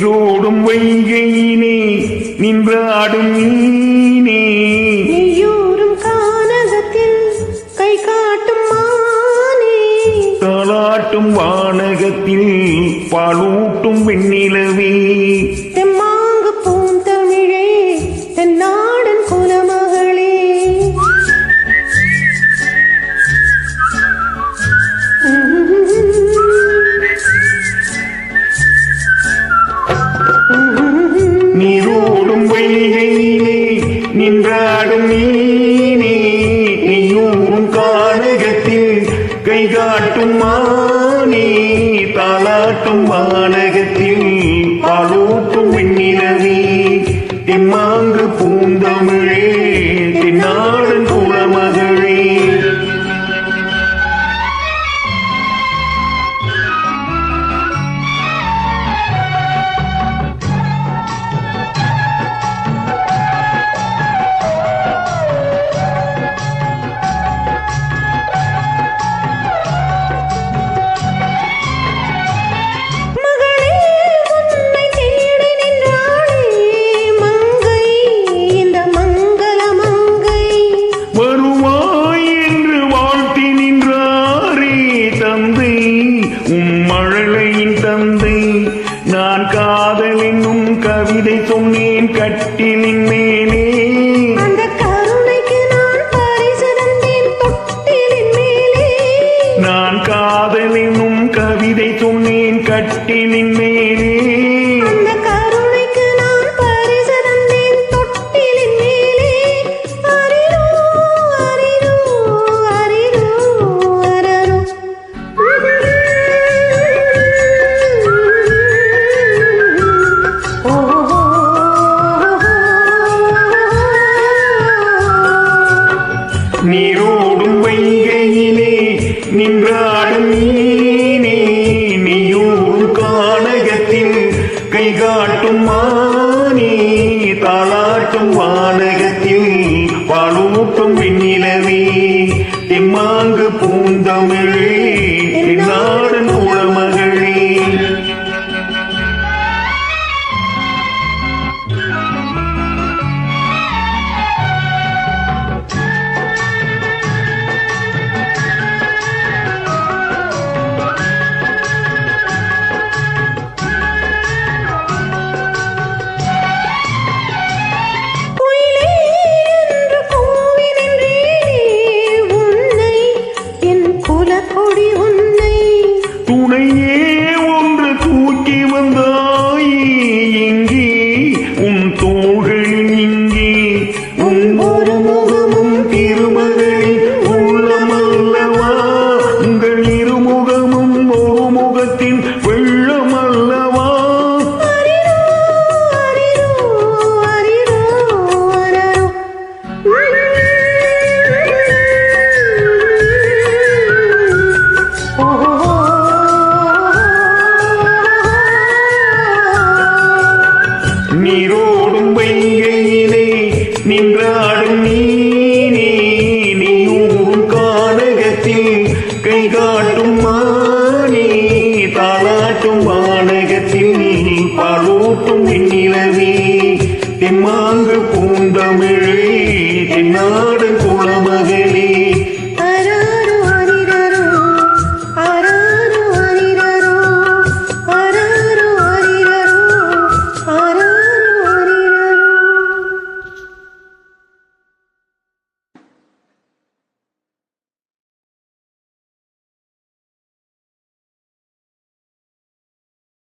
நீரோடும் வைகையினே நின்றாடும் மீனே நெய்யூரும் கானகத்தில் கை காட்டும் மானே தாளாட்டும் வானகத்தில் பாலூட்டும் வெண்ணிலவே தெம்மாங்கு பூந்தமிழே தென்னாடன் குலமகளே நீரோடும் வைகையிலே நின்றாடும் மீனே நீயூரும் கானகத்தில் கை காட்டும் மானே தாளாட்டும் வானகத்தில் பாலூட்டும் வெண்ணிலவே தெம்மாங்கு பூந்தமிழே தென்னாடன் குலமகளே நான் காதல் என்னும் கவிதை சொன்னேன் கட்டிலின் மேலே அந்த கருணைக்கு நான் பரிசு தந்தேன் தொட்டிலின் மேலே நான் காதல் என்னும் கவிதை சொன்னேன் கட்டிலின் மேலே அந்த கருணைக்கு நான் பரிசு தந்தேன் தொட்டிலின் மேலே அரிரோ அரிரோ அரிரோ அரரோ நீரோடும் வைகையிலே நின்றாடும் மீனே நீயூரும் கானகத்தில் கை காட்டும் மானே தாளாட்டும் வானகத்தில் பாலூட்டும் வெண்ணிலவே தெம்மாங்கு பூந்தமிழே தென்னாடன் குலமகளே துணையே ஒன்று தூக்கி வந்தாய் எங்கே உன் தோள்களில் இங்கே உன் ஒரு முகமும் திருமகளின் உள்ளமல்லவா உங்கள் இருமுகமும் ஒரு முகத்தின் வெள்ளமல்லவா நீரோடும் வைகையிலே நின்றாடும் மீனே நீயூரும் கானகத்தில் கை காட்டும் மானே தாளாட்டும் வானகத்தில் பாலூட்டும் வெண்ணிலவே தெம்மாங்கு பூந்தமிழே தென்னாடன்